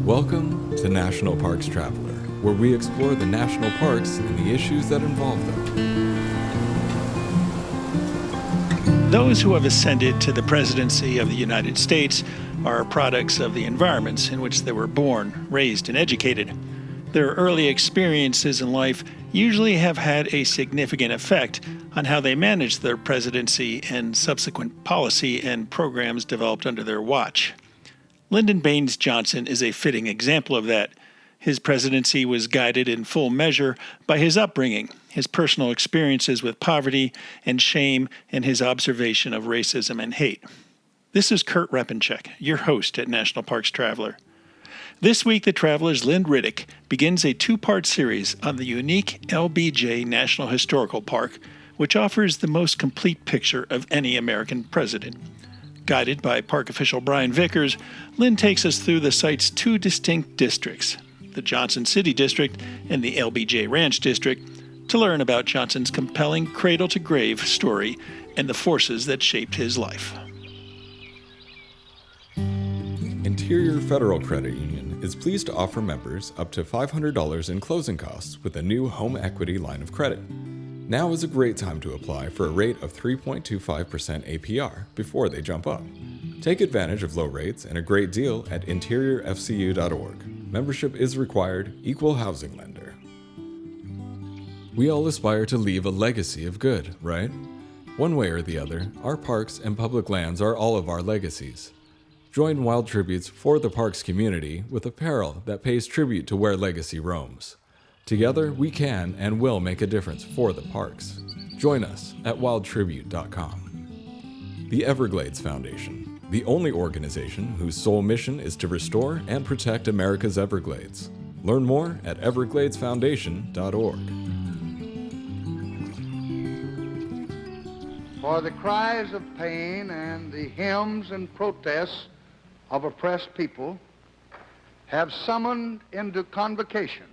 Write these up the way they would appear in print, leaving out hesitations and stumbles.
Welcome to National Parks Traveler, where we explore the national parks and the issues that involve them. Those who have ascended to the presidency of the United States are products of the environments in which they were born, raised, and educated. Their early experiences in life usually have had a significant effect on how they manage their presidency and subsequent policy and programs developed under their watch. Lyndon Baines Johnson is a fitting example of that. His presidency was guided in full measure by his upbringing, his personal experiences with poverty and shame, and his observation of racism and hate. This is Kurt Repenchek, your host at National Parks Traveler. This week, the Traveler's Lynn Riddick begins a two-part series on the unique LBJ National Historical Park, which offers the most complete picture of any American president. Guided by park official Brian Vickers, Lynn takes us through the site's two distinct districts, the Johnson City District and the LBJ Ranch District, to learn about Johnson's compelling cradle-to-grave story and the forces that shaped his life. Interior Federal Credit Union is pleased to offer members up to $500 in closing costs with a new home equity line of credit. Now is a great time to apply for a rate of 3.25% APR before they jump up. Take advantage of low rates and a great deal at interiorfcu.org. Membership is required, equal housing lender. We all aspire to leave a legacy of good, right? One way or the other, our parks and public lands are all of our legacies. Join Wild Tributes for the Parks community with apparel that pays tribute to where legacy roams. Together, we can and will make a difference for the parks. Join us at wildtribute.com. The Everglades Foundation, the only organization whose sole mission is to restore and protect America's Everglades. Learn more at evergladesfoundation.org. For the cries of pain and the hymns and protests of oppressed people have summoned into convocation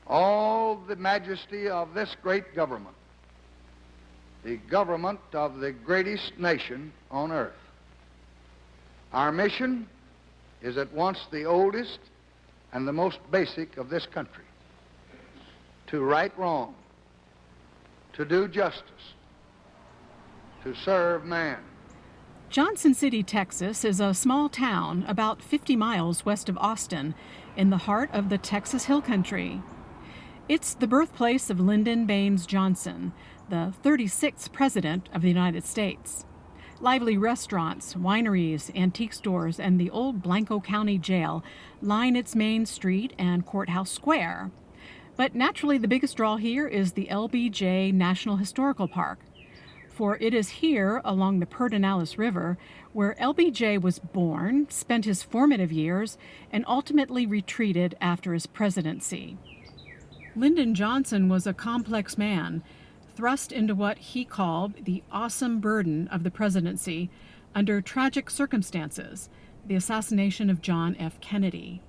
all the majesty of this great government, the government of the greatest nation on earth. Our mission is at once the oldest and the most basic of this country: to right wrong, to do justice, to serve man. Johnson City, Texas is a small town about 50 miles west of Austin in the heart of the Texas Hill Country. It's the birthplace of Lyndon Baines Johnson, the 36th President of the United States. Lively restaurants, wineries, antique stores, and the old Blanco County Jail line its main street and Courthouse Square. But naturally, the biggest draw here is the LBJ National Historical Park, for it is here, along the Pedernales River, where LBJ was born, spent his formative years, and ultimately retreated after his presidency. Lyndon Johnson was a complex man, thrust into what he called the awesome burden of the presidency under tragic circumstances, the assassination of John F. Kennedy.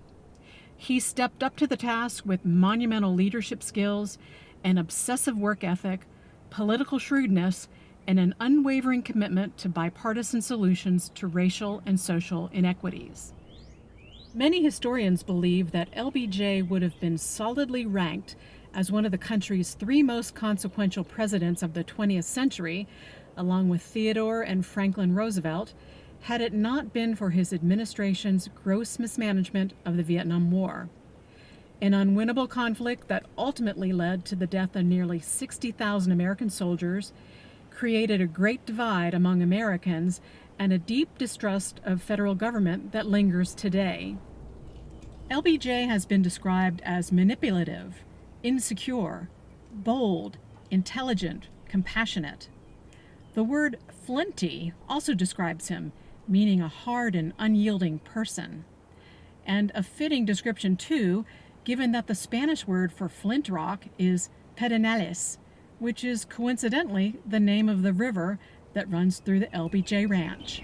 He stepped up to the task with monumental leadership skills, an obsessive work ethic, political shrewdness, and an unwavering commitment to bipartisan solutions to racial and social inequities. Many historians believe that LBJ would have been solidly ranked as one of the country's three most consequential presidents of the 20th century, along with Theodore and Franklin Roosevelt, had it not been for his administration's gross mismanagement of the Vietnam War. An unwinnable conflict that ultimately led to the death of nearly 60,000 American soldiers, created a great divide among Americans and a deep distrust of federal government that lingers today. LBJ has been described as manipulative, insecure, bold, intelligent, compassionate. The word flinty also describes him, meaning a hard and unyielding person. And a fitting description, too, given that the Spanish word for flint rock is pedernales, which is coincidentally the name of the river that runs through the LBJ Ranch.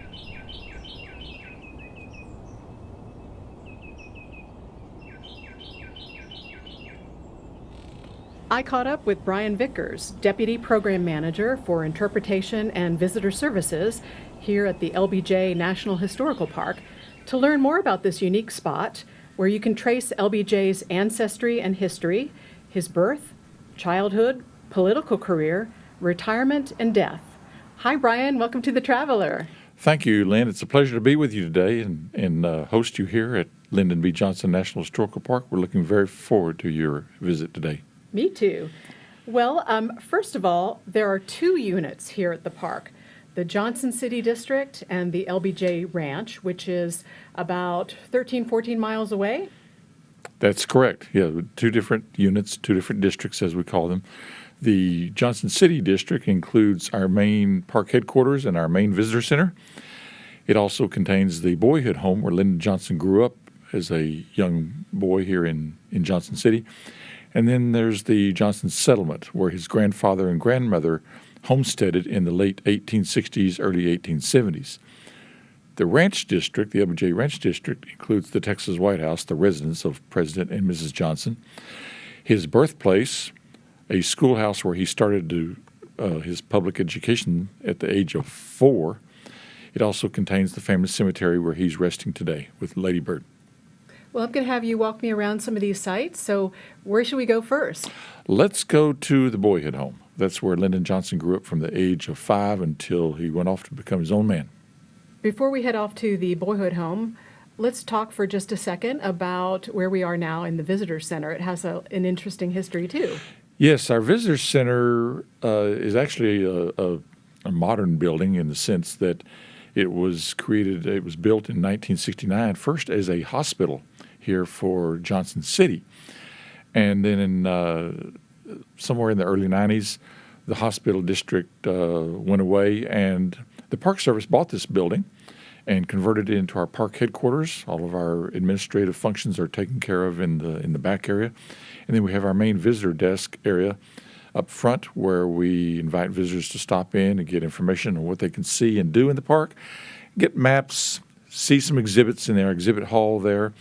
I caught up with Brian Vickers, Deputy Program Manager for Interpretation and Visitor Services here at the LBJ National Historical Park to learn more about this unique spot where you can trace LBJ's ancestry and history, his birth, childhood, political career, retirement, and death. Hi, Brian. Welcome to The Traveler. Thank you, Lynn. It's a pleasure to be with you today and host you here at Lyndon B. Johnson National Historical Park. We're looking very forward to your visit today. Me too. Well, first of all, there are two units here at the park, the Johnson City District and the LBJ Ranch, which is about 13, 14 miles away. That's correct. Yeah, two different units, two different districts, as we call them. The Johnson City District includes our main park headquarters and our main visitor center. It also contains the boyhood home where Lyndon Johnson grew up as a young boy here in Johnson City. And then there's the Johnson Settlement, where his grandfather and grandmother homesteaded in the late 1860s, early 1870s. The Ranch District, the LBJ Ranch District, includes the Texas White House, the residence of President and Mrs. Johnson, his birthplace, a schoolhouse where he started his public education at the age of 4. It also contains the family cemetery where he's resting today with Lady Bird. Well, I'm going to have you walk me around some of these sites. So where should we go first? Let's go to the boyhood home. That's where Lyndon Johnson grew up from the age of 5 until he went off to become his own man. Before we head off to the boyhood home, let's talk for just a second about where we are now in the visitor center. It has an interesting history, too. Yes, our visitor center is actually a modern building in the sense that it was built in 1969, first as a hospital here for Johnson City. And then in somewhere in the early 90s, the hospital district went away, and the Park Service bought this building and converted it into our park headquarters. All of our administrative functions are taken care of in the back area. And then we have our main visitor desk area up front where we invite visitors to stop in and get information on what they can see and do in the park, get maps, see some exhibits in our exhibit hall there,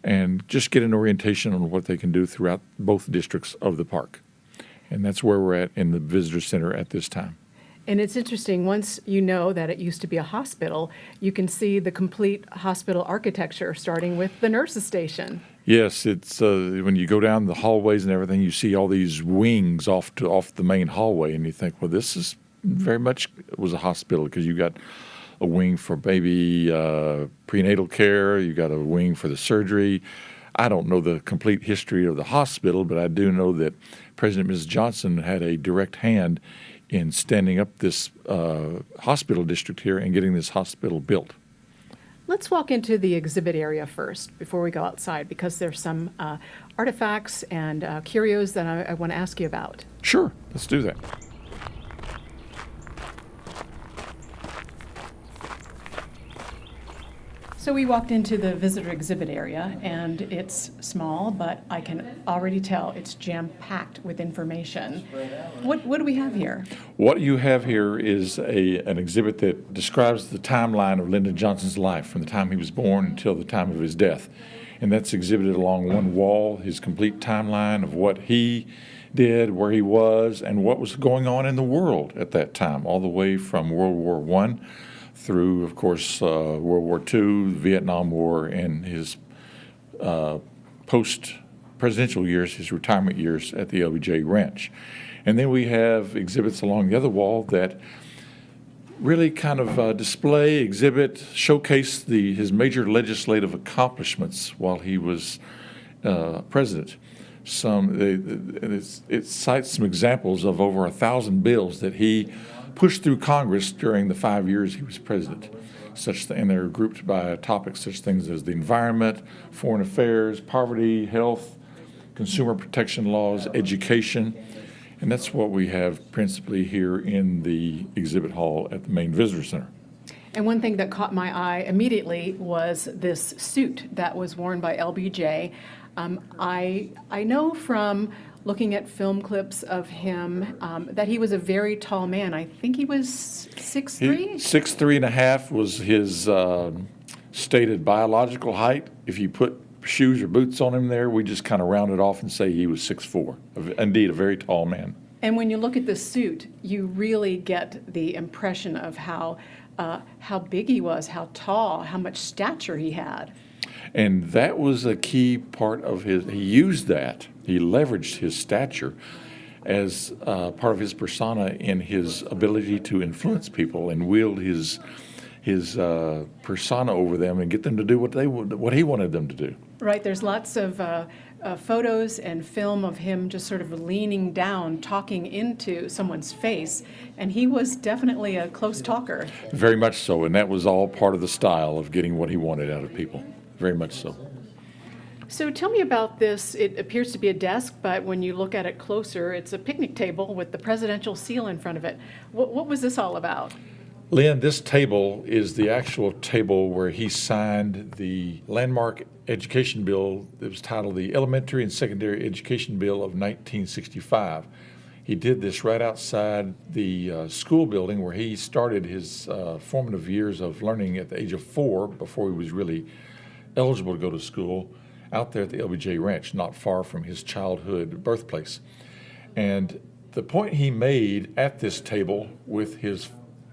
and just get an orientation on what they can do throughout both districts of the park. And that's where we're at in the visitor center at this time. And it's interesting, once you know that it used to be a hospital, you can see the complete hospital architecture, starting with the nurses' station. Yes, it's when you go down the hallways and everything, you see all these wings off the main hallway, and you think, well, this is very much was a hospital because you got a wing for baby prenatal care, you got a wing for the surgery. I don't know the complete history of the hospital, but I do know that President and Mrs. Johnson had a direct hand in standing up this hospital district here and getting this hospital built. Let's walk into the exhibit area first before we go outside, because there's some artifacts and curios that I want to ask you about. Sure, let's do that. So we walked into the visitor exhibit area, and it's small, but I can already tell it's jam-packed with information. What do we have here? What you have here is an exhibit that describes the timeline of Lyndon Johnson's life from the time he was born until the time of his death. And that's exhibited along one wall, his complete timeline of what he did, where he was, and what was going on in the world at that time, all the way from World War I through, of course, World War II, the Vietnam War, and his post-presidential years, his retirement years at the LBJ Ranch. And then we have exhibits along the other wall that really kind of showcase his major legislative accomplishments while he was president. It cites some examples of over 1,000 bills that he pushed through Congress during the 5 years he was president. And they're grouped by topics such things as the environment, foreign affairs, poverty, health, consumer protection laws, education. And that's what we have principally here in the exhibit hall at the main visitor center. And one thing that caught my eye immediately was this suit that was worn by LBJ. I know from looking at film clips of him that he was a very tall man. I think he was 6'3"? 6'3.5" was his stated biological height. If you put shoes or boots on him there, we just kind of round it off and say he was 6'4". Indeed, a very tall man. And when you look at the suit, you really get the impression of how how big he was, how tall, how much stature he had. And that was a key part of he used that, he leveraged his stature as part of his persona in his ability to influence people and wield his persona over them and get them to do what he wanted them to do. Right, there's lots of photos and film of him just sort of leaning down, talking into someone's face, and he was definitely a close talker. Very much so, and that was all part of the style of getting what he wanted out of people. Very much so. So tell me about this. It appears to be a desk, but when you look at it closer, it's a picnic table with the presidential seal in front of it. What was this all about? Lynn, this table is the actual table where he signed the landmark education bill that was titled the Elementary and Secondary Education Bill of 1965. He did this right outside the school building where he started his formative years of learning at the age of 4 before he was really eligible to go to school, out there at the LBJ Ranch, not far from his childhood birthplace. And the point he made at this table with his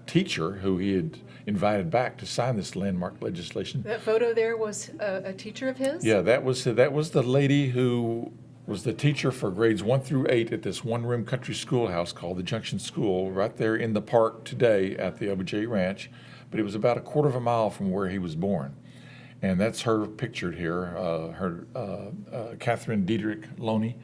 teacher, who he had invited back to sign this landmark legislation. That photo there was a teacher of his? Yeah, that was the lady who was the teacher for grades 1 through 8 at this one-room country schoolhouse called the Junction School, right there in the park today at the LBJ Ranch. But it was about a quarter of a mile from where he was born. And that's her pictured here, Catherine Diedrich Loney.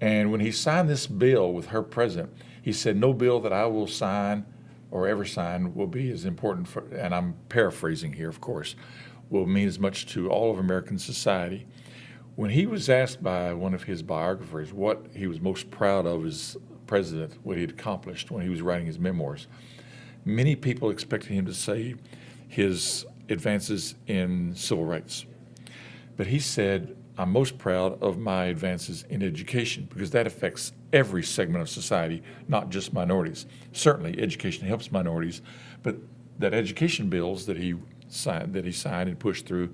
And when he signed this bill with her present, he said, "No bill that I will sign or ever sign will be as important for," and I'm paraphrasing here, of course, "will mean as much to all of American society." When he was asked by one of his biographers what he was most proud of as president, what he had accomplished when he was writing his memoirs, many people expected him to say his advances in civil rights. But he said, "I'm most proud of my advances in education because that affects every segment of society, not just minorities. Certainly, education helps minorities, but that education bills that he signed and pushed through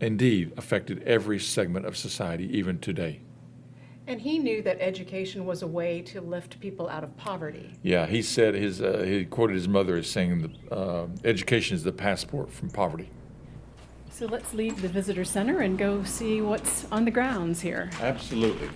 indeed affected every segment of society, even today." And he knew that education was a way to lift people out of poverty. Yeah, he said he quoted his mother as saying, "Education is the passport from poverty." So let's leave the visitor center and go see what's on the grounds here. Absolutely.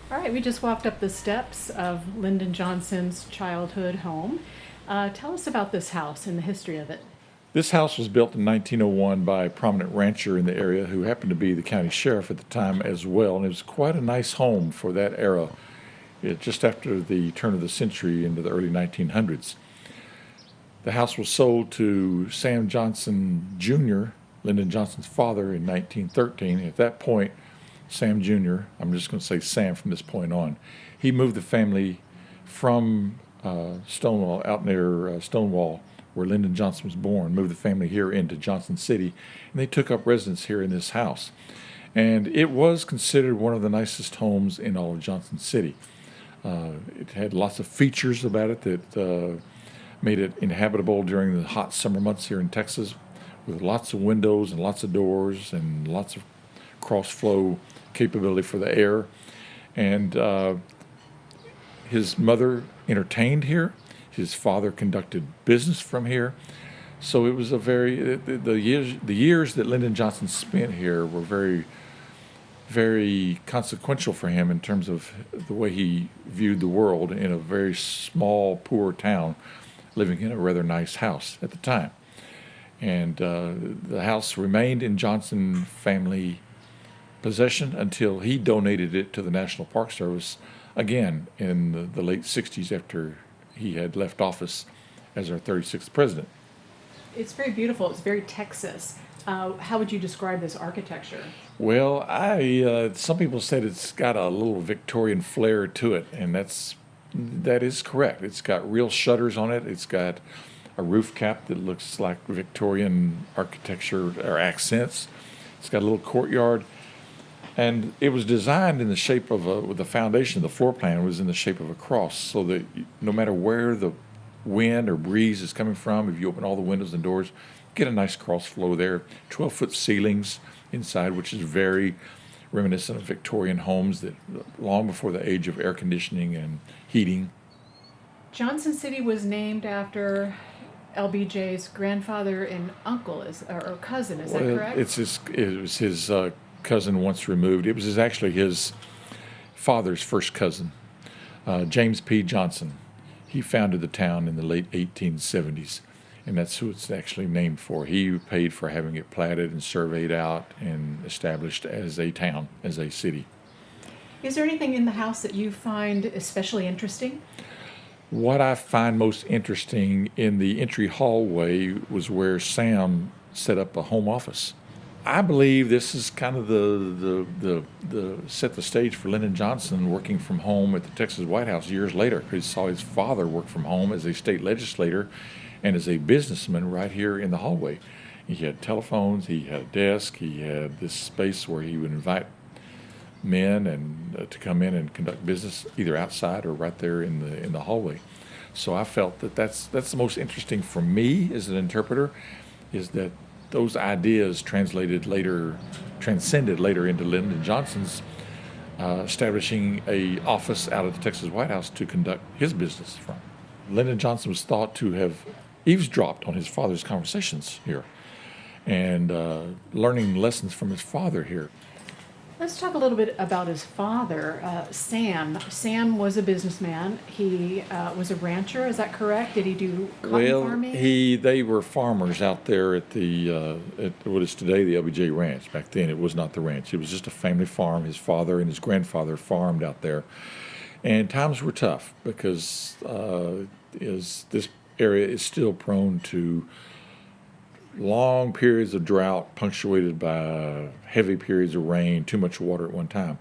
All right, we just walked up the steps of Lyndon Johnson's childhood home. Tell us about this house and the history of it. This house was built in 1901 by a prominent rancher in the area who happened to be the county sheriff at the time as well, and it was quite a nice home for that era, just after the turn of the century into the early 1900s. The house was sold to Sam Johnson Jr., Lyndon Johnson's father, in 1913. At that point, Sam Jr., I'm just going to say Sam from this point on, he moved the family from Stonewall, out near Stonewall, where Lyndon Johnson was born, moved the family here into Johnson City, and they took up residence here in this house. And it was considered one of the nicest homes in all of Johnson City. It had lots of features about it that made it inhabitable during the hot summer months here in Texas, with lots of windows and lots of doors and lots of cross-flow capability for the air. And his mother entertained here. His father conducted business from here. So it was a very, the years that Lyndon Johnson spent here were very, very consequential for him in terms of the way he viewed the world in a very small, poor town, living in a rather nice house at the time. And the house remained in Johnson family possession until he donated it to the National Park Service again in the late 60s after he had left office as our 36th president. It's very beautiful. It's very Texas. How would you describe this architecture? Well, some people said it's got a little Victorian flair to it, and that is correct. It's got real shutters on it. It's got a roof cap that looks like Victorian architecture or accents. It's got a little courtyard. And it was designed in the shape of with the foundation, the floor plan was in the shape of a cross, so that no matter where the wind or breeze is coming from, if you open all the windows and doors, get a nice cross flow there. 12-foot ceilings inside, which is very reminiscent of Victorian homes that long before the age of air conditioning and heating. Johnson City was named after LBJ's grandfather and uncle, or cousin, is that correct? It was his cousin once removed. It was actually his father's first cousin, James P. Johnson. He founded the town in the late 1870s, and that's who it's actually named for. He paid for having it platted and surveyed out and established as a town, as a city. Is there anything in the house that you find especially interesting? What I find most interesting in the entry hallway was where Sam set up a home office. I believe this is kind of the set the stage for Lyndon Johnson working from home at the Texas White House years later, because he saw his father work from home as a state legislator and as a businessman right here in the hallway. He had telephones, he had a desk, he had this space where he would invite men and to come in and conduct business either outside or right there in the hallway. So I felt that's the most interesting for me as an interpreter, is that those ideas transcended later into Lyndon Johnson's establishing a office out of the Texas White House to conduct his business from. Lyndon Johnson was thought to have eavesdropped on his father's conversations here and learning lessons from his father here. Let's talk a little bit about his father, Sam. Sam was a businessman. He was a rancher. Is that correct? Did he do cotton farming? They were farmers out there at what is today the LBJ Ranch. Back then, it was not the ranch. It was just a family farm. His father and his grandfather farmed out there, and times were tough because this area is still prone to long periods of drought punctuated by heavy periods of rain, too much water at one time.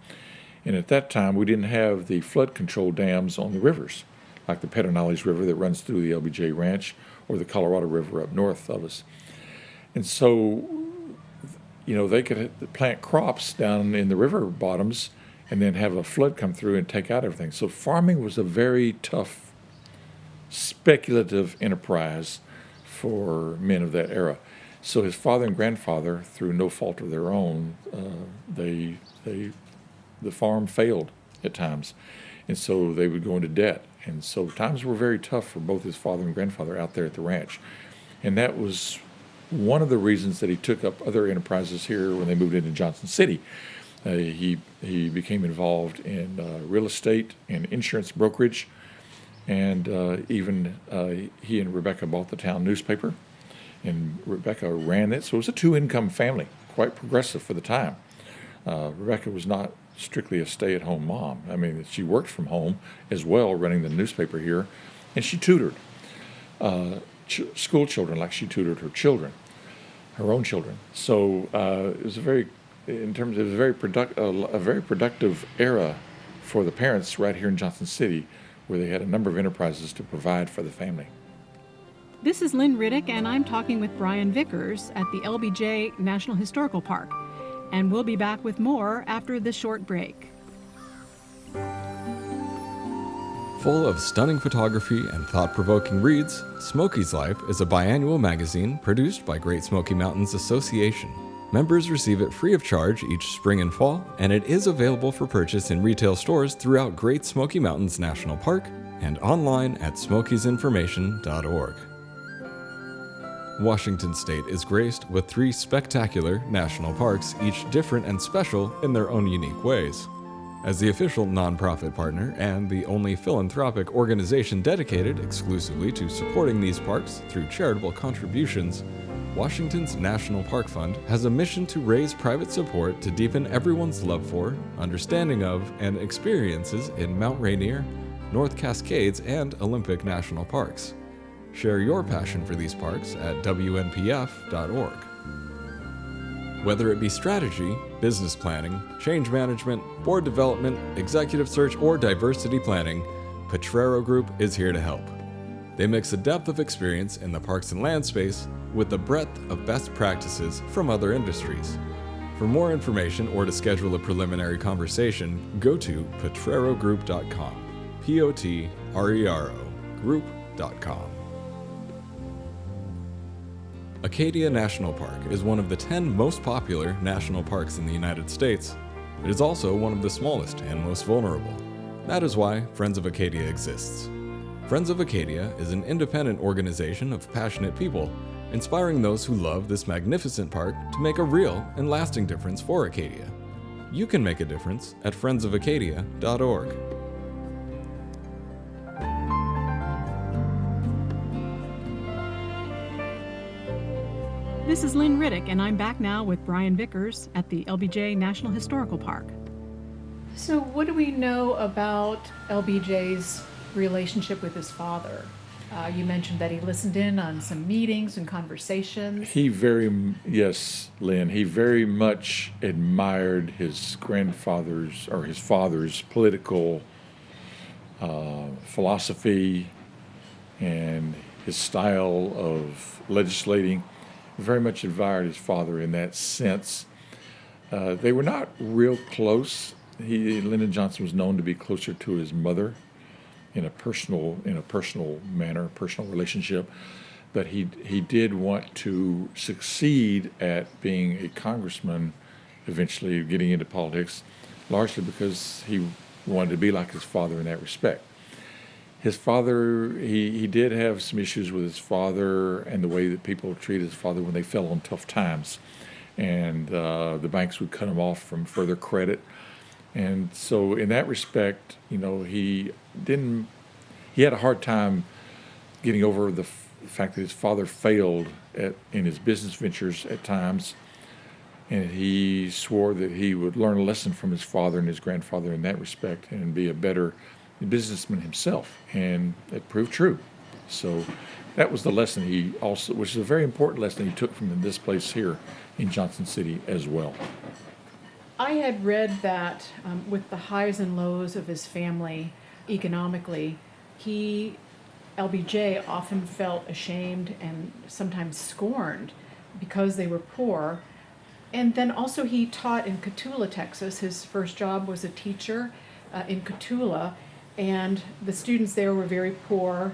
And at that time, we didn't have the flood control dams on the rivers, like the Pedernales River that runs through the LBJ Ranch or the Colorado River up north of us. And so, they could plant crops down in the river bottoms and then have a flood come through and take out everything. So farming was a very tough, speculative enterprise for men of that era. So his father and grandfather, through no fault of their own, the farm failed at times, and so they would go into debt. And so times were very tough for both his father and grandfather out there at the ranch, and that was one of the reasons that he took up other enterprises here when they moved into Johnson City. He became involved in real estate and insurance brokerage. And even he and Rebecca bought the town newspaper, and Rebecca ran it. So it was a two-income family, quite progressive for the time. Rebecca was not strictly a stay-at-home mom. I mean, she worked from home as well, running the newspaper here, and she tutored school children like she tutored her own children. So it was a very productive era for the parents right here in Johnson City, where they had a number of enterprises to provide for the family. This is Lynn Riddick, and I'm talking with Brian Vickers at the LBJ National Historical Park. And we'll be back with more after this short break. Full of stunning photography and thought-provoking reads, Smoky's Life is a biannual magazine produced by Great Smoky Mountains Association. Members receive it free of charge each spring and fall, and it is available for purchase in retail stores throughout Great Smoky Mountains National Park and online at smokiesinformation.org. Washington State is graced with 3 spectacular national parks, each different and special in their own unique ways. As the official nonprofit partner and the only philanthropic organization dedicated exclusively to supporting these parks through charitable contributions, Washington's National Park Fund has a mission to raise private support to deepen everyone's love for, understanding of, and experiences in Mount Rainier, North Cascades, and Olympic National Parks. Share your passion for these parks at WNPF.org. Whether it be strategy, business planning, change management, board development, executive search, or diversity planning, Potrero Group is here to help. They mix a depth of experience in the parks and land space with the breadth of best practices from other industries. For more information or to schedule a preliminary conversation, go to potrerogroup.com. Potrero group.com. Acadia National Park is one of the 10 most popular national parks in the United States. It is also one of the smallest and most vulnerable. That is why Friends of Acadia exists. Friends of Acadia is an independent organization of passionate people, inspiring those who love this magnificent park to make a real and lasting difference for Acadia. You can make a difference at friendsofacadia.org. This is Lynn Riddick, and I'm back now with Brian Vickers at the LBJ National Historical Park. So what do we know about LBJ's relationship with his father? You mentioned that he listened in on some meetings and conversations. Yes, Lynn, he very much admired his grandfather's or his father's political philosophy and his style of legislating. Very much admired his father in that sense. They were not real close. Lyndon Johnson was known to be closer to his mother in a personal manner, personal relationship. But he did want to succeed at being a congressman, eventually getting into politics, largely because he wanted to be like his father in that respect. His father, he did have some issues with his father and the way that people treated his father when they fell on tough times. And the banks would cut him off from further credit. And so in that respect, he had a hard time getting over the fact that his father failed in his business ventures at times. And he swore that he would learn a lesson from his father and his grandfather in that respect and be a better businessman himself, and it proved true. So that was the lesson which is a very important lesson he took from this place here in Johnson City as well. I had read that with the highs and lows of his family economically, LBJ often felt ashamed and sometimes scorned because they were poor. And then also he taught in Cotulla, Texas. His first job was a teacher in Cotulla, and the students there were very poor.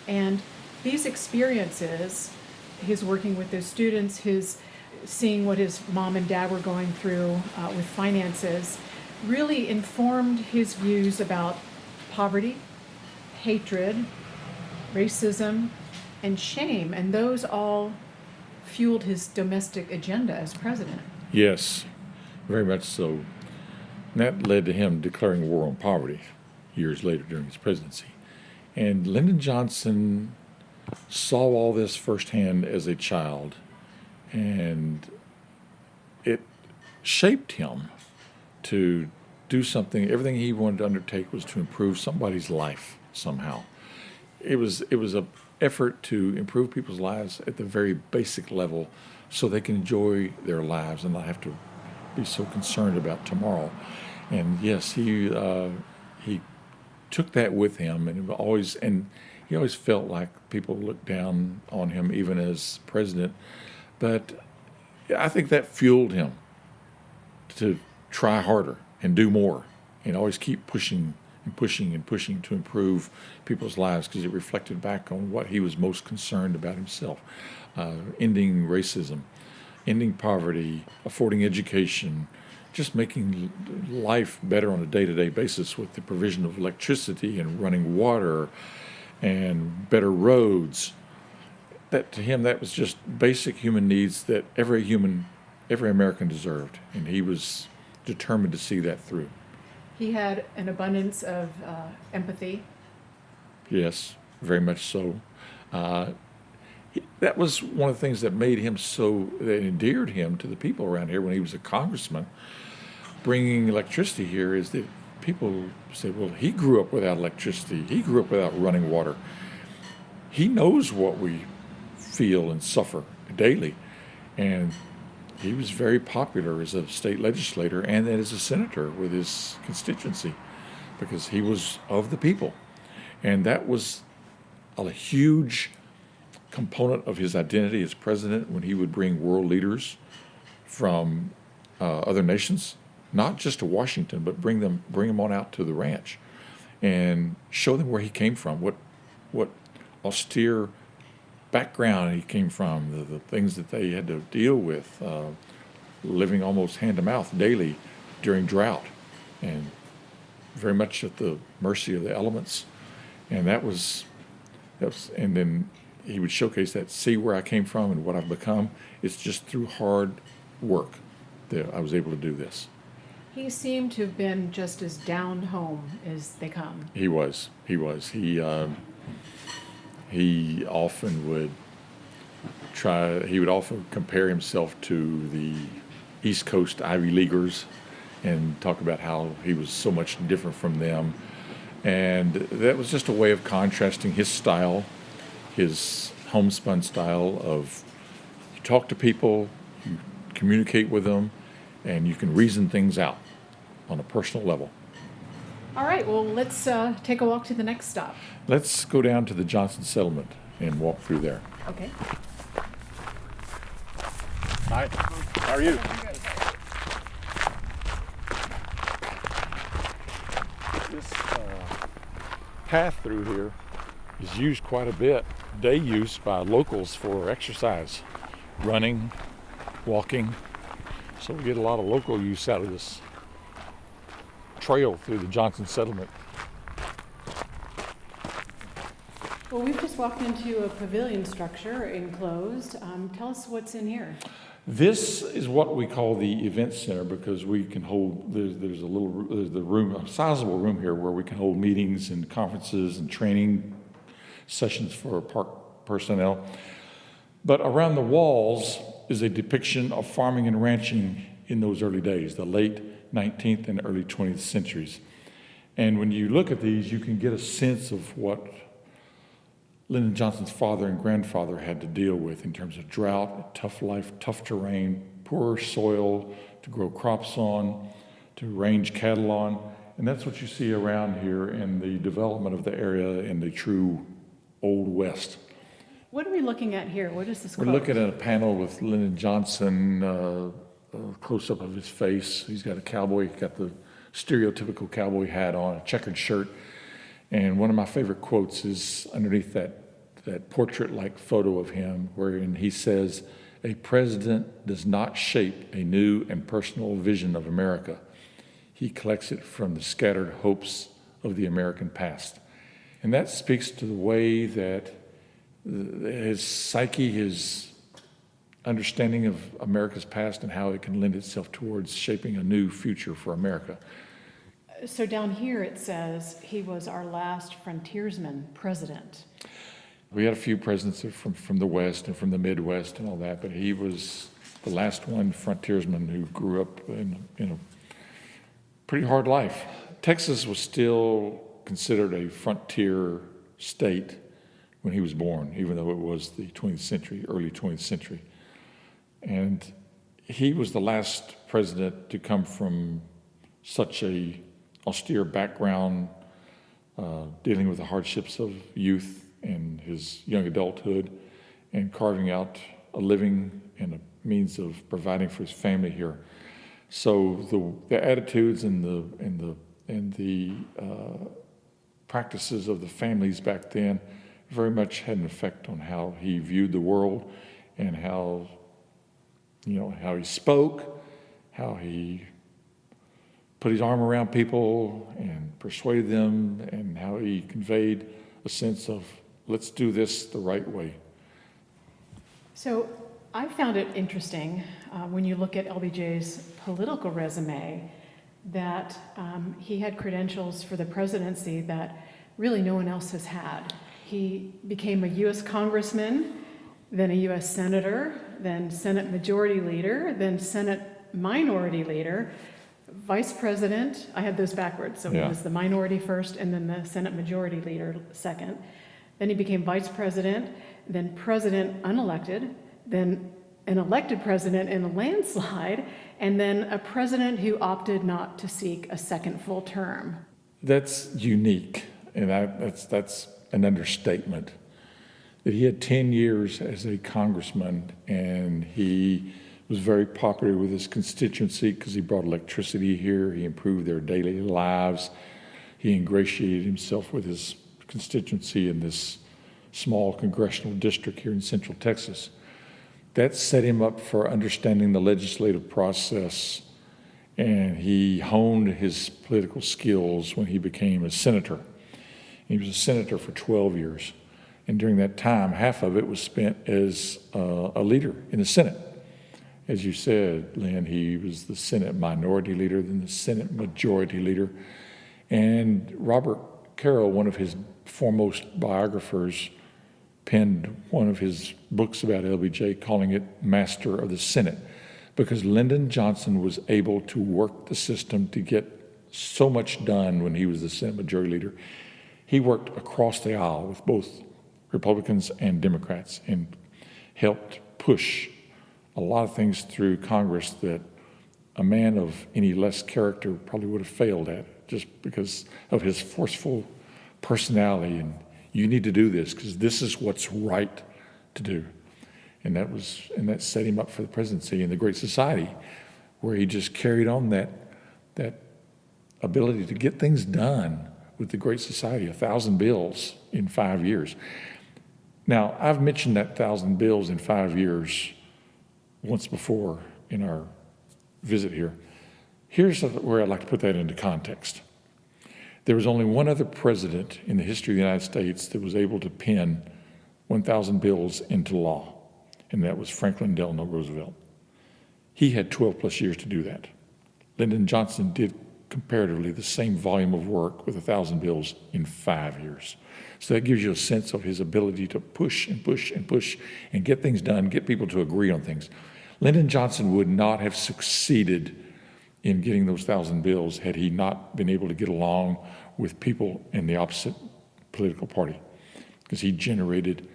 And these experiences, his working with those students, his seeing what his mom and dad were going through with finances, really informed his views about poverty, hatred, racism, and shame. And those all fueled his domestic agenda as president. Yes, very much so. And that led to him declaring war on poverty years later during his presidency. And Lyndon Johnson saw all this firsthand as a child, and it shaped him to do something. Everything he wanted to undertake was to improve somebody's life somehow. It was an effort to improve people's lives at the very basic level so they can enjoy their lives and not have to be so concerned about tomorrow. And yes, he took that with him, and he always felt like people looked down on him even as president. But I think that fueled him to try harder and do more and always keep pushing and pushing and pushing to improve people's lives, because it reflected back on what he was most concerned about himself. Ending racism, ending poverty, affording education, just making life better on a day-to-day basis with the provision of electricity and running water and better roads. That to him, that was just basic human needs that every American deserved, and he was determined to see that through. He had an abundance of empathy. Yes, very much so. That was one of the things that made him that endeared him to the people around here when he was a congressman. Bringing electricity here is that people say, well, he grew up without electricity. He grew up without running water. He knows what we feel and suffer daily. And he was very popular as a state legislator and as a senator with his constituency because he was of the people. And that was a huge component of his identity as president when he would bring world leaders from other nations, not just to Washington, but bring them on out to the ranch and show them where he came from, what austere background he came from, the things that they had to deal with, living almost hand to mouth daily during drought and very much at the mercy of the elements. And that was, and then he would showcase that, see where I came from and what I've become. It's just through hard work that I was able to do this. He seemed to have been just as down home as they come. He was. He often would he would often compare himself to the East Coast Ivy Leaguers and talk about how he was so much different from them. And that was just a way of contrasting his style, his homespun style of you talk to people, you communicate with them, and you can reason things out on a personal level. All right, well, let's take a walk to the next stop. Let's go down to the Johnson settlement and walk through there. Okay. Hi, how are you? This path through here is used quite a bit, day use by locals for exercise, running, walking. So we get a lot of local use out of this trail through the Johnson settlement. Well, we've just walked into a pavilion structure enclosed. Tell us what's in here. This is what we call the event center because we can hold, there's a sizable room here where we can hold meetings and conferences and training sessions for park personnel. But around the walls is a depiction of farming and ranching in those early days, the late 19th and early 20th centuries. And when you look at these, you can get a sense of what Lyndon Johnson's father and grandfather had to deal with in terms of drought, tough life, tough terrain, poor soil to grow crops on, to range cattle on. And that's what you see around here in the development of the area in the true Old West. What are we looking at here? What is this called? We're looking at a panel with Lyndon Johnson, a close-up of his face. He's got the stereotypical cowboy hat on, a checkered shirt. And one of my favorite quotes is underneath that portrait-like photo of him, wherein he says, "A president does not shape a new and personal vision of America. He collects it from the scattered hopes of the American past." And that speaks to the way that his psyche, his understanding of America's past and how it can lend itself towards shaping a new future for America. So down here it says he was our last frontiersman president. We had a few presidents from the West and from the Midwest and all that, but he was the last one frontiersman who grew up in a pretty hard life. Texas was still considered a frontier state when he was born, even though it was the 20th century, early 20th century. And he was the last president to come from such a austere background, dealing with the hardships of youth and his young adulthood, and carving out a living and a means of providing for his family here. So the attitudes and the practices of the families back then very much had an effect on how he viewed the world and how he spoke, how he put his arm around people and persuaded them, and how he conveyed a sense of, let's do this the right way. So I found it interesting when you look at LBJ's political resume that he had credentials for the presidency that really no one else has had. He became a U.S. congressman, then a U.S. senator, then Senate majority leader, then Senate minority leader, vice president. I had those backwards. So He was the minority first and then the Senate majority leader second. Then he became vice president, then president unelected, then an elected president in a landslide, and then a president who opted not to seek a second full term. That's unique, and that's an understatement. That he had 10 years as a congressman, and he was very popular with his constituency because he brought electricity here, he improved their daily lives, he ingratiated himself with his constituency in this small congressional district here in Central Texas. That set him up for understanding the legislative process and he honed his political skills when he became a senator. He was a senator for 12 years, and during that time, half of it was spent as a leader in the Senate. As you said, Lynn, he was the Senate minority leader, then the Senate majority leader. And Robert Caro, one of his foremost biographers, penned one of his books about LBJ, calling it Master of the Senate, because Lyndon Johnson was able to work the system to get so much done when he was the Senate majority leader. He worked across the aisle with both Republicans and Democrats and helped push a lot of things through Congress that a man of any less character probably would have failed at, just because of his forceful personality. And you need to do this because this is what's right to do. And that set him up for the presidency in the Great Society, where he just carried on that ability to get things done with the Great Society, 1,000 bills in 5 years. Now, I've mentioned that 1,000 bills in 5 years once before in our visit here. Here's where I'd like to put that into context. There was only one other president in the history of the United States that was able to pen 1,000 bills into law, and that was Franklin Delano Roosevelt. He had 12 plus years to do that. Lyndon Johnson did comparatively the same volume of work with 1,000 bills in 5 years. So that gives you a sense of his ability to push and push and push and get things done, get people to agree on things. Lyndon Johnson would not have succeeded in getting those 1,000 bills had he not been able to get along with people in the opposite political party, because he generated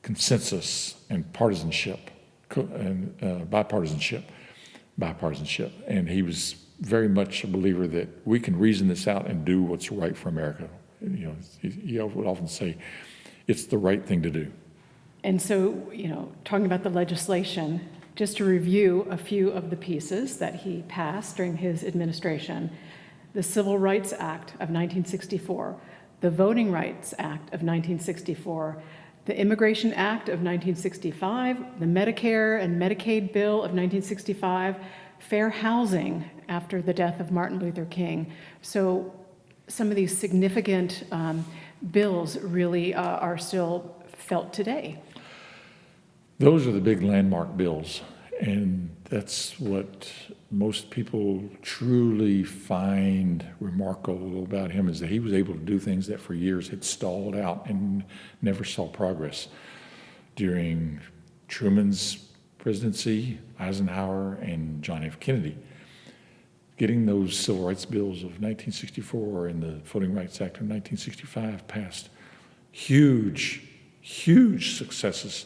consensus and partisanship, and bipartisanship. And he was very much a believer that we can reason this out and do what's right for America. You know, he would often say, it's the right thing to do. And so, talking about the legislation, just to review a few of the pieces that he passed during his administration: the Civil Rights Act of 1964, the Voting Rights Act of 1964, the Immigration Act of 1965, the Medicare and Medicaid Bill of 1965, fair housing after the death of Martin Luther King. So some of these significant bills really are still felt today. Those are the big landmark bills, and that's what most people truly find remarkable about him, is that he was able to do things that for years had stalled out and never saw progress. During Truman's presidency, Eisenhower, and John F. Kennedy, getting those civil rights bills of 1964 and the Voting Rights Act of 1965 passed, huge successes.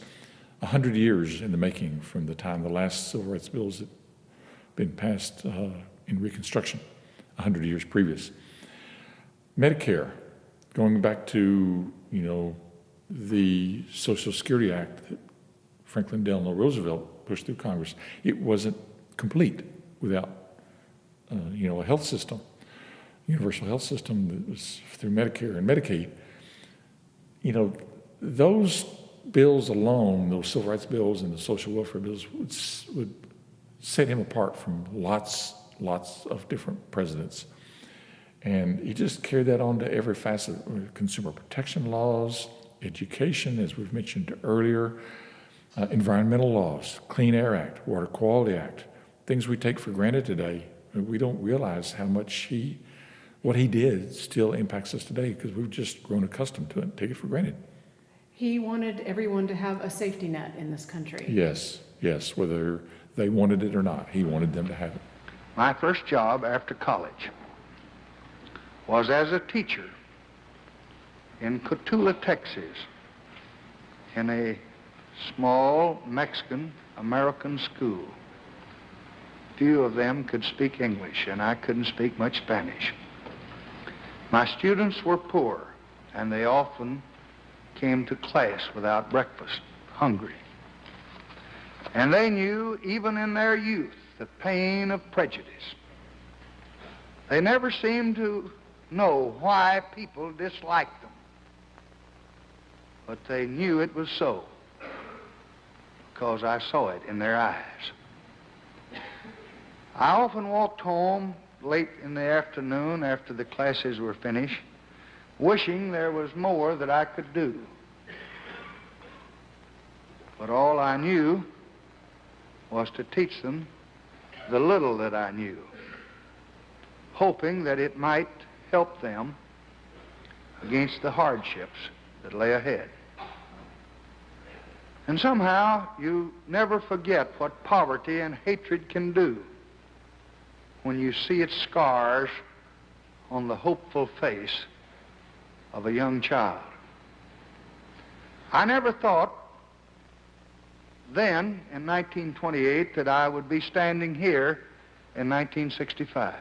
100 years in the making from the time the last civil rights bills had been passed in Reconstruction, 100 years previous. Medicare, going back to, the Social Security Act that Franklin Delano Roosevelt pushed through Congress, it wasn't complete without, a health system, universal health system that was through Medicare and Medicaid. Those bills alone, those civil rights bills and the social welfare bills, would set him apart from lots of different presidents. And he just carried that on to every facet: consumer protection laws, education, as we've mentioned earlier, environmental laws, Clean Air Act, Water Quality Act, things we take for granted today. We don't realize how much what he did still impacts us today, because we've just grown accustomed to it and take it for granted. He wanted everyone to have a safety net in this country. Yes, whether they wanted it or not, he wanted them to have it. My first job after college was as a teacher in Cotulla, Texas, in a small Mexican-American school. Few of them could speak English, and I couldn't speak much Spanish. My students were poor, and they often came to class without breakfast, hungry. And they knew, even in their youth, the pain of prejudice. They never seemed to know why people disliked them, but they knew it was so, because I saw it in their eyes. I often walked home late in the afternoon after the classes were finished, wishing there was more that I could do. But all I knew was to teach them the little that I knew, hoping that it might help them against the hardships that lay ahead. And somehow you never forget what poverty and hatred can do when you see its scars on the hopeful face of a young child. I never thought then, in 1928, that I would be standing here in 1965.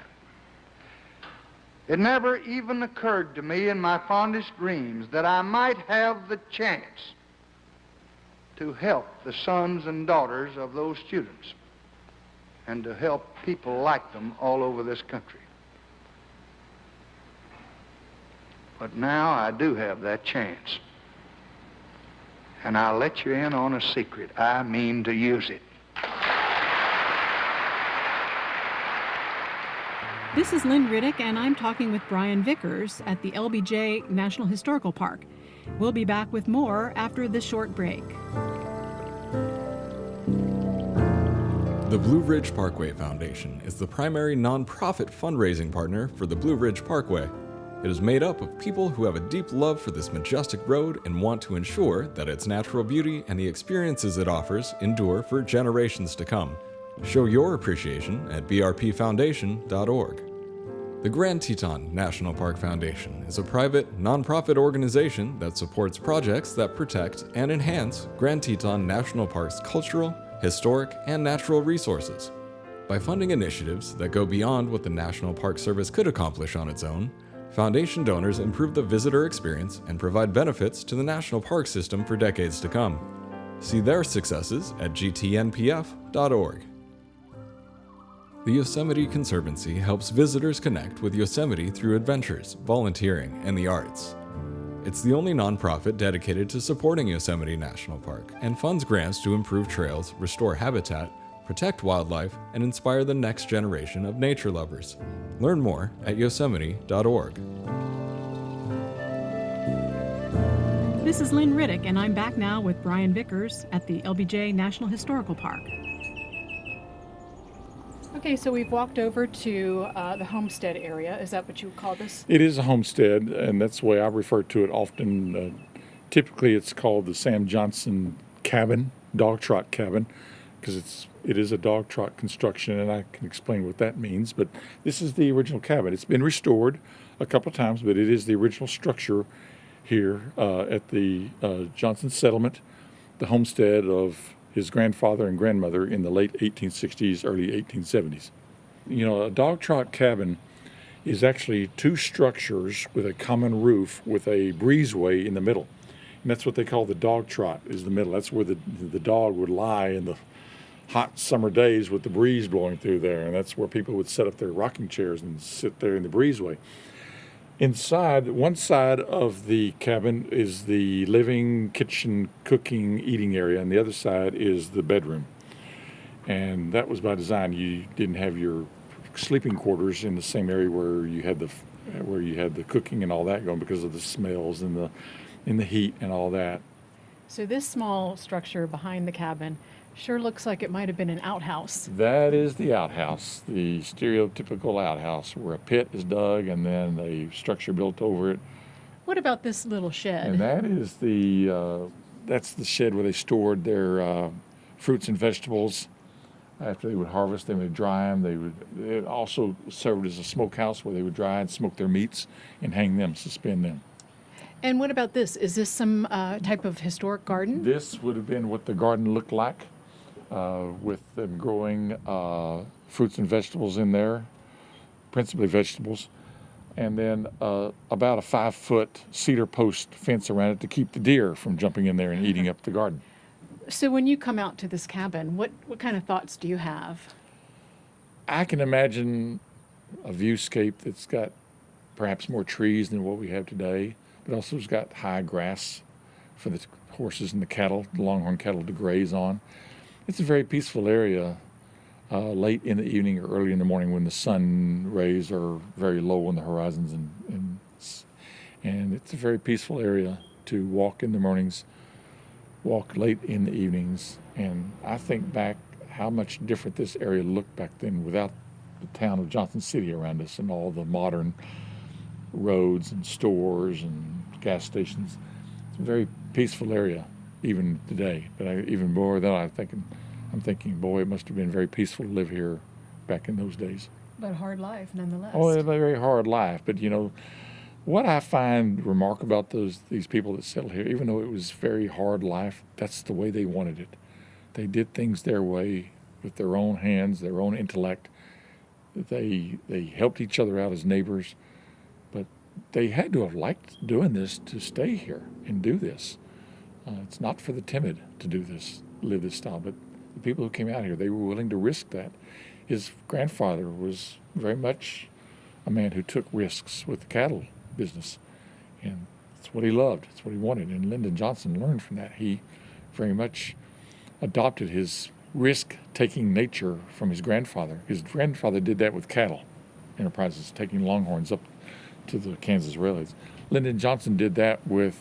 It never even occurred to me in my fondest dreams that I might have the chance to help the sons and daughters of those students and to help people like them all over this country. But now I do have that chance. And I'll let you in on a secret. I mean to use it. This is Lynn Riddick, and I'm talking with Brian Vickers at the LBJ National Historical Park. We'll be back with more after this short break. The Blue Ridge Parkway Foundation is the primary nonprofit fundraising partner for the Blue Ridge Parkway. It is made up of people who have a deep love for this majestic road and want to ensure that its natural beauty and the experiences it offers endure for generations to come. Show your appreciation at brpfoundation.org. The Grand Teton National Park Foundation is a private, nonprofit organization that supports projects that protect and enhance Grand Teton National Park's cultural, historic, and natural resources. By funding initiatives that go beyond what the National Park Service could accomplish on its own, Foundation donors improve the visitor experience and provide benefits to the national park system for decades to come. See their successes at gtnpf.org. The Yosemite Conservancy helps visitors connect with Yosemite through adventures, volunteering, and the arts. It's the only nonprofit dedicated to supporting Yosemite National Park and funds grants to improve trails, restore habitat, protect wildlife, and inspire the next generation of nature lovers. Learn more at yosemite.org. This is Lynn Riddick, and I'm back now with Brian Vickers at the LBJ National Historical Park. Okay, so we've walked over to the homestead area. Is that what you would call this? It is a homestead, and that's the way I refer to it often. Typically, it's called the Sam Johnson cabin, dog trot cabin, because it is a dog trot construction, and I can explain what that means. But this is the original cabin. It's been restored a couple of times, but it is the original structure here at the Johnson settlement, the homestead of his grandfather and grandmother in the late 1860s, early 1870s. You know, a dog trot cabin is actually two structures with a common roof with a breezeway in the middle. And that's what they call the dog trot, is the middle. That's where the dog would lie in the hot summer days with the breeze blowing through there. And that's where people would set up their rocking chairs and sit there in the breezeway. Inside, one side of the cabin is the living, kitchen, cooking, eating area, and the other side is the bedroom. And that was by design. You didn't have your sleeping quarters in the same area where you had the cooking and all that going because of the smells and the heat and all that. So this small structure behind the cabin sure looks like it might have been an outhouse. That is the outhouse, the stereotypical outhouse where a pit is dug and then a structure built over it. What about this little shed? And that is that's the shed where they stored their fruits and vegetables. After they would harvest them, they would dry them. It also served as a smokehouse where they would dry and smoke their meats and hang them, suspend them. And what about this? Is this some type of historic garden? This would have been what the garden looked like, with them growing fruits and vegetables in there, principally vegetables, and then about a 5-foot cedar post fence around it to keep the deer from jumping in there and eating up the garden. So when you come out to this cabin, what kind of thoughts do you have? I can imagine a viewscape that's got perhaps more trees than what we have today, but also has got high grass for the horses and the cattle, the longhorn cattle to graze on. It's a very peaceful area late in the evening or early in the morning when the sun rays are very low on the horizons, and it's a very peaceful area to walk in the mornings, walk late in the evenings, and I think back how much different this area looked back then without the town of Johnson City around us and all the modern roads and stores and gas stations. It's a very peaceful area even today, but even more than I'm thinking, boy, it must have been very peaceful to live here back in those days. But hard life nonetheless. Oh, it's a very hard life, but what I find remarkable about these people that settled here, even though it was very hard life, that's the way they wanted it. They did things their way with their own hands, their own intellect. They helped each other out as neighbors, but they had to have liked doing this to stay here and do this. It's not for the timid to do this, live this style, but the people who came out here, they were willing to risk that. His grandfather was very much a man who took risks with the cattle business, and that's what he loved, that's what he wanted, and Lyndon Johnson learned from that. He very much adopted his risk-taking nature from his grandfather. His grandfather did that with cattle enterprises, taking longhorns up to the Kansas railroads. Lyndon Johnson did that with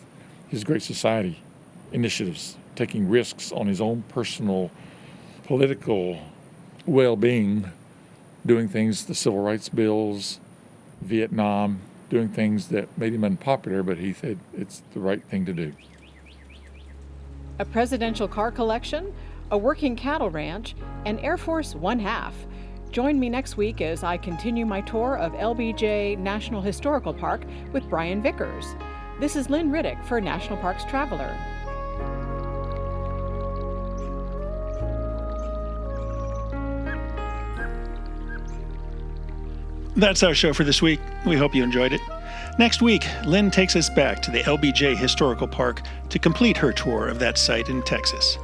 his Great Society initiatives, taking risks on his own personal political well-being, doing things, the civil rights bills, Vietnam, doing things that made him unpopular, but he said it's the right thing to do. A presidential car collection, a working cattle ranch, and Air Force one-half. Join me next week as I continue my tour of LBJ National Historical Park with Brian Vickers. This is Lynn Riddick for National Parks Traveler. That's our show for this week. We hope you enjoyed it. Next week, Lynn takes us back to the LBJ Historical Park to complete her tour of that site in Texas.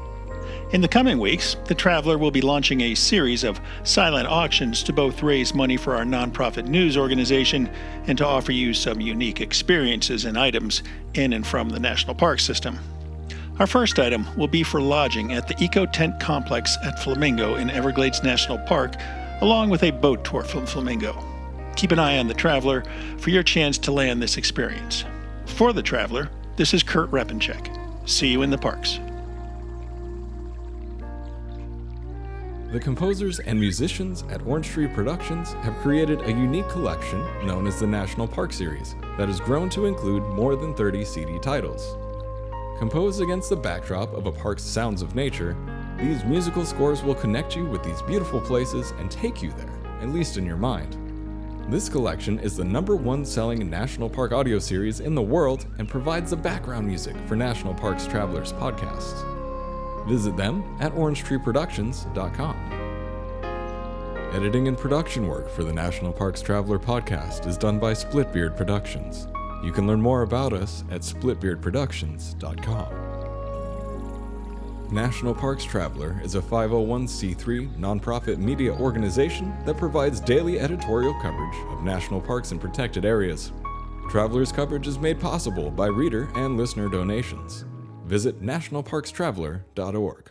In the coming weeks, the Traveler will be launching a series of silent auctions to both raise money for our nonprofit news organization and to offer you some unique experiences and items in and from the National Park System. Our first item will be for lodging at the Eco Tent Complex at Flamingo in Everglades National Park, along with a boat tour from Flamingo. Keep an eye on the Traveler for your chance to land this experience. For the Traveler, this is Kurt Repenchek. See you in the parks. The composers and musicians at Orange Tree Productions have created a unique collection known as the National Park Series that has grown to include more than 30 CD titles. Composed against the backdrop of a park's sounds of nature, these musical scores will connect you with these beautiful places and take you there, at least in your mind. This collection is the #1 selling National Park audio series in the world and provides the background music for National Parks Travelers podcasts. Visit them at orangetreeproductions.com. Editing and production work for the National Parks Traveler podcast is done by Splitbeard Productions. You can learn more about us at splitbeardproductions.com. National Parks Traveler is a 501c3 nonprofit media organization that provides daily editorial coverage of national parks and protected areas. Traveler's coverage is made possible by reader and listener donations. Visit nationalparkstraveler.org.